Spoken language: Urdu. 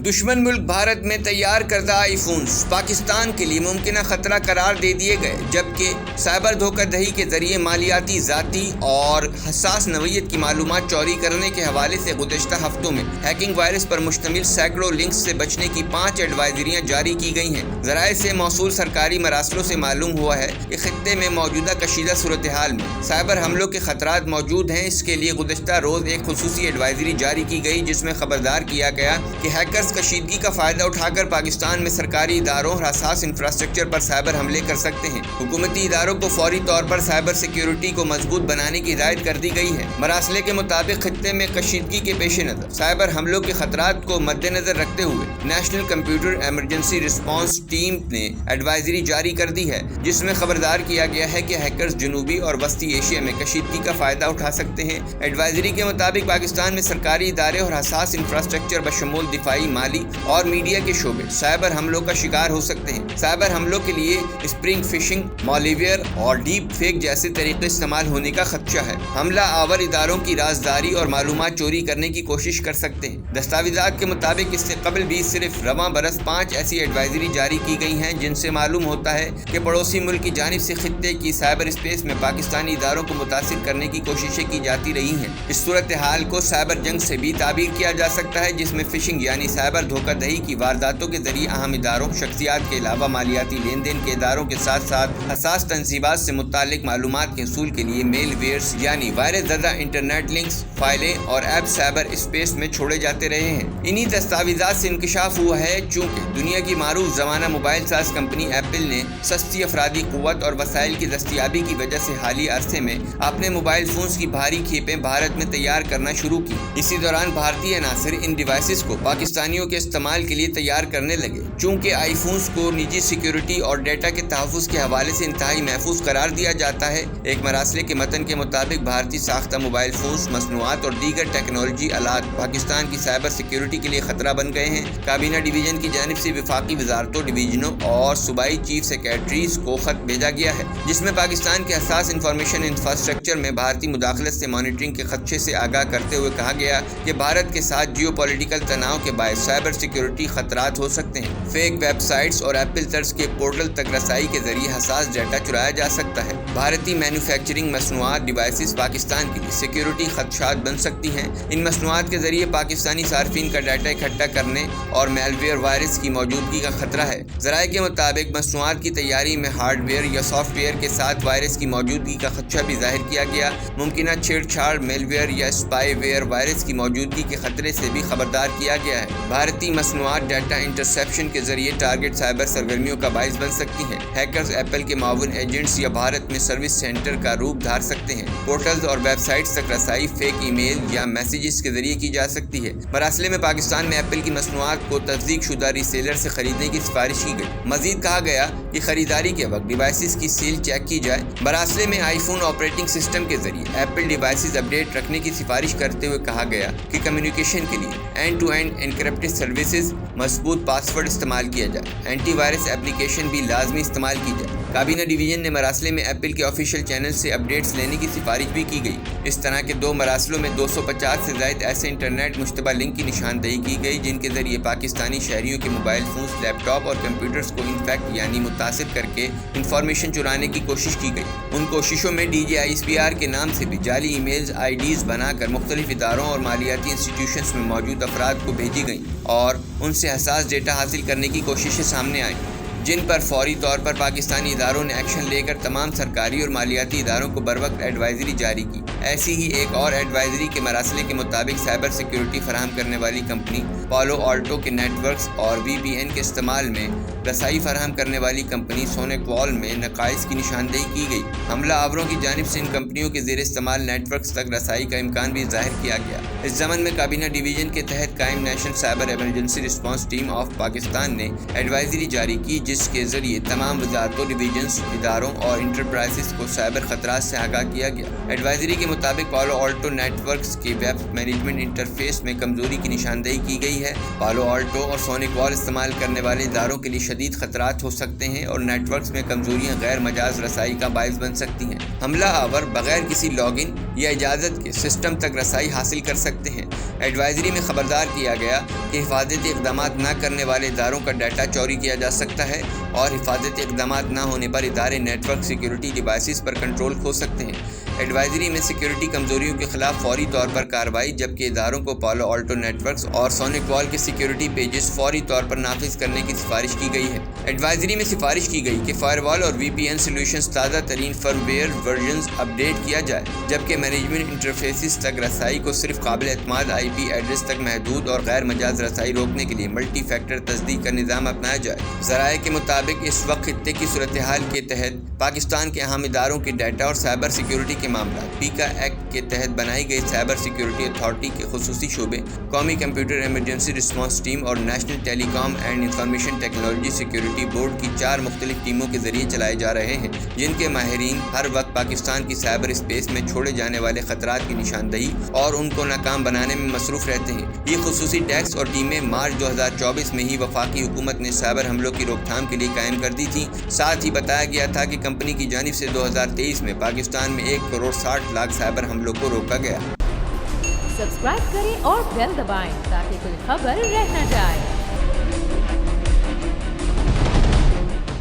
دشمن ملک بھارت میں تیار کردہ آئی فونز پاکستان کے لیے ممکنہ خطرہ قرار دے دیے گئے، جبکہ سائبر دھوکہ دہی کے ذریعے مالیاتی، ذاتی اور حساس نوعیت کی معلومات چوری کرنے کے حوالے سے گزشتہ ہفتوں میں ہیکنگ وائرس پر مشتمل سینکڑوں لنکس سے بچنے کی 5 ایڈوائزریاں جاری کی گئی ہیں۔ ذرائع سے موصول سرکاری مراسلوں سے معلوم ہوا ہے کہ خطے میں موجودہ کشیدہ صورتحال میں سائبر حملوں کے خطرات موجود ہیں۔ اس کے لیے گزشتہ روز ایک خصوصی ایڈوائزری جاری کی گئی، جس میں خبردار کیا گیا کہ ہیکرز کشیدگی کا فائدہ اٹھا کر پاکستان میں سرکاری اداروں اور حساس انفراسٹرکچر پر سائبر حملے کر سکتے ہیں۔ حکومتی اداروں کو فوری طور پر سائبر سیکیورٹی کو مضبوط بنانے کی ہدایت کر دی گئی ہے۔ مراسلے کے مطابق خطے میں کشیدگی کے پیش نظر سائبر حملوں کے خطرات کو مد نظر رکھتے ہوئے national computer emergency response team نے ایڈوائزری جاری کر دی ہے، جس میں خبردار کیا گیا ہے کہ ہیکرز جنوبی اور وسطی ایشیا میں کشیدگی کا فائدہ اٹھا سکتے ہیں۔ ایڈوائزری کے مطابق پاکستان میں سرکاری ادارے اور حساس انفراسٹرکچر بشمول دفاعی، مالی اور میڈیا کے شعبے سائبر حملوں کا شکار ہو سکتے ہیں۔ سائبر حملوں کے لیے اسپرنگ فشنگ، مالیویئر اور ڈیپ فیک جیسے طریقے استعمال ہونے کا خدشہ ہے۔ حملہ آور اداروں کی رازداری اور معلومات چوری کرنے کی کوشش کر سکتے ہیں۔ دستاویزات کے مطابق اس سے قبل بھی صرف رواں برس 5 ایسی ایڈوائزری جاری کی گئی ہیں، جن سے معلوم ہوتا ہے کہ پڑوسی ملک کی جانب سے خطے کی سائبر اسپیس میں پاکستانی اداروں کو متاثر کرنے کی کوششیں کی جاتی رہی ہیں۔ اس صورتحال کو سائبر جنگ سے بھی تعبیر کیا جا سکتا ہے، جس میں فشنگ یعنی سائبر دھوکہ دہی کی وارداتوں کے ذریعے اہم اداروں، شخصیات کے علاوہ مالیاتی لین دین کے اداروں کے ساتھ ساتھ حساس تنصیبات سے متعلق معلومات کے حصول کے لیے میل ویئرز یعنی وائرس زدہ انٹرنیٹ لنکس، فائلیں اور ایپ سائبر اسپیس میں چھوڑے جاتے رہے ہیں۔ انہی دستاویزات سے انکشاف ہوا ہے چونکہ دنیا کی معروف زمانہ موبائل ساز کمپنی ایپل نے سستی افرادی قوت اور وسائل کی دستیابی کی وجہ سے حالیہ عرصے میں اپنے موبائل فونز کی بھاری کھیپیں بھارت میں تیار کرنا شروع کی۔ اسی دوران بھارتی عناصر ان ڈیوائسز کو پاکستانیوں کے استعمال کے لیے تیار کرنے لگے۔ چونکہ آئی فونز کو نجی سیکیورٹی اور ڈیٹا کے تحفظ کے حوالے سے انتہائی محفوظ قرار دیا جاتا ہے، ایک مراسلے کے متن کے مطابق بھارتی ساختہ موبائل فونز، مصنوعات اور دیگر ٹیکنالوجی آلات پاکستان کی سائبر سیکیورٹی کے لیے خطرہ بن گئے ہیں۔ کابینہ ڈویژن کی جانب سے وفاقی وزارتوں، ڈویژنوں اور صوبائی چیف سیکریٹریز کو خط بھیجا گیا ہے، جس میں پاکستان کے حساس انفارمیشن انفراسٹرکچر میں بھارتی مداخلت سے مانیٹرنگ کے خدشے سے آگاہ کرتے ہوئے کہا گیا کہ بھارت کے ساتھ جیو پولیٹیکل تناؤ کے باعث سائبر سیکیورٹی خطرات ہو سکتے ہیں۔ فیک ویب سائٹس اور ایپل طرز کے پورٹل تک رسائی کے ذریعے حساس ڈیٹا چرایا جا سکتا ہے۔ بھارتی مینوفیکچرنگ مصنوعات ڈیوائسز پاکستان کے لیے سیکیورٹی خدشات بن سکتی ہیں۔ ان مصنوعات کے ذریعے پاکستانی صارفین کا ڈیٹا اکٹھا کرنے اور میل ویئر وائرس کی موجودگی کا خطرہ ہے۔ ذرائع کے مطابق مصنوعات کی تیاری میں ہارڈ ویئر یا سافٹ ویئر کے ساتھ وائرس کی موجودگی کا خدشہ بھی ظاہر کیا گیا۔ ممکنہ چھیڑ چھاڑ، میل ویئر یا اسپائی ویئر وائرس کی موجودگی کے خطرے سے بھی خبردار کیا گیا ہے۔ بھارتی مصنوعات ڈیٹا انٹرسیپشن کے ذریعے ٹارگٹ سائبر سرگرمیوں کا باعث بن سکتی ہیں۔ ہیکرز ایپل کے معاون ایجنٹس یا بھارت میں سروس سینٹر کا روپ دھار سکتے ہیں۔ پورٹلز اور ویب سائٹس تک رسائی فیک ای میل یا میسیجز کے ذریعے کی جا سکتی ہے۔ مراسلے میں پاکستان میں ایپل کی مصنوعات کو تصدیق شدہ ری سیلر سے خریدنے کی سفارش کی گئی۔ مزید کہا گیا کہ خریداری کے وقت ڈیوائسز کی سیل چیک کی جائے۔ مراسلے میں آئی فون آپریٹنگ سسٹم کے ذریعے ایپل ڈیوائسز اپڈیٹ رکھنے کی سفارش کرتے ہوئے کہا گیا کہ کمیونیکیشن کے لیے end to end encrypted services, مضبوط پاس ورڈ استعمال کیا جائے۔ اینٹی وائرس ایپلیکیشن بھی لازمی استعمال کی جائے۔ کابینہ ڈویژن نے مراسلے میں ایپل کے آفیشیل چینل سے اپڈیٹس لینے کی سفارش بھی کی گئی۔ اس طرح کے 2 مراسلوں میں 250 سے زائد ایسے انٹرنیٹ مشتبہ لنک کی نشاندہی کی گئی، جن کے ذریعے پاکستانی شہریوں کے موبائل فونز، لیپ ٹاپ اور کمپیوٹرز کو انفیکٹ یعنی متاثر کر کے انفارمیشن چرانے کی کوشش کی گئی۔ ان کوششوں میں DJISPR کے نام سے بھی جعلی ای میلز آئی ڈیز بنا کر مختلف اداروں اور مالیاتی انسٹیٹیوشنز میں موجود افراد کو بھیجی گئیں اور ان سے حساس ڈیٹا حاصل کرنے کی کوششیں سامنے آئیں، جن پر فوری طور پر پاکستانی اداروں نے ایکشن لے کر تمام سرکاری اور مالیاتی اداروں کو بروقت ایڈوائزری جاری کی۔ ایسی ہی ایک اور ایڈوائزری کے مراسلے کے مطابق سائبر سیکیورٹی فراہم کرنے والی کمپنی پالو آلٹو کے نیٹ ورکس اور VPN کے استعمال میں رسائی فراہم کرنے والی کمپنی سونیکوال میں نقائص کی نشاندہی کی گئی۔ حملہ آوروں کی جانب سے ان کمپنیوں کے زیر استعمال نیٹ ورکس تک رسائی کا امکان بھی ظاہر کیا گیا۔ اس ضمن میں کابینہ ڈویژن کے تحت قائم national cyber emergency response team of Pakistan نے ایڈوائزری جاری کی، جس کے ذریعے تمام وزارتوں، ڈویژنز، اداروں اور انٹرپرائزز کو سائبر خطرات سے آگاہ کیا گیا۔ ایڈوائزری کے مطابق پالو آلٹو نیٹ ورکس کے ویب مینجمنٹ انٹرفیس میں کمزوری کی نشاندہی کی گئی ہے۔ پالو آلٹو اور سونک وال استعمال کرنے والے اداروں کے لیے شدید خطرات ہو سکتے ہیں اور نیٹ ورکس میں کمزوریاں غیر مجاز رسائی کا باعث بن سکتی ہیں۔ حملہ آور بغیر کسی لاگ ان یا اجازت کے سسٹم تک رسائی حاصل کر سکتے ہیں۔ ایڈوائزری میں خبردار کیا گیا کہ حفاظتی اقدامات نہ کرنے والے اداروں کا ڈیٹا چوری کیا جا سکتا ہے اور حفاظتی اقدامات نہ ہونے پر ادارے نیٹ ورک سیکیورٹی ڈیوائسز پر کنٹرول کھو سکتے ہیں۔ ایڈوائزری میں سیکیورٹی کمزوریوں کے خلاف فوری طور پر کارروائی، جبکہ اداروں کو پالو آلٹو نیٹ ورکس اور سونک وال کے سیکیورٹی پیجز فوری طور پر نافذ کرنے کی سفارش کی گئی ہے۔ ایڈوائزری میں سفارش کی گئی کہ فائر وال اور وی پی این سولوشنز تازہ ترین فرم ویئر ورژنز اپڈیٹ کیا جائے، جبکہ مینجمنٹ انٹرفیسز تک رسائی کو صرف قابل اعتماد آئی پی ایڈریس تک محدود اور غیر مجاز رسائی روکنے کے لیے ملٹی فیکٹر تصدیق کا نظام اپنایا جائے۔ ذرائع کے مطابق اس وقت خطے کی صورتحال کے تحت پاکستان کے اہم اداروں کے ڈیٹا اور سائبر سیکیورٹی کے معاملات پیکا ایکٹ کے تحت بنائی گئی سائبر سیکیورٹی اتھارٹی کے خصوصی شعبے، قومی کمپیوٹر ایمرجنسی رسپانس ٹیم اور national telecom and information technology security board کی 4 مختلف ٹیموں کے ذریعے چلائے جا رہے ہیں، جن کے ماہرین ہر وقت پاکستان کی سائبر اسپیس میں چھوڑے جانے والے خطرات کی نشاندہی اور ان کو ناکام بنانے میں مصروف رہتے ہیں۔ یہ خصوصی ڈیسک اور ٹیمیں مارچ 2024 میں ہی وفاقی حکومت نے سائبر حملوں کی روک تھام کے لیے قائم کر دی تھیں۔ ساتھ ہی بتایا گیا تھا کہ کمپنی کی جانب سے 2023 میں پاکستان میں 1,60,00,000 سائبر حملوں کو روکا گیا۔ سبسکرائب کریں اور بیل دبائیں تاکہ کوئی خبر رہ نہ جائے۔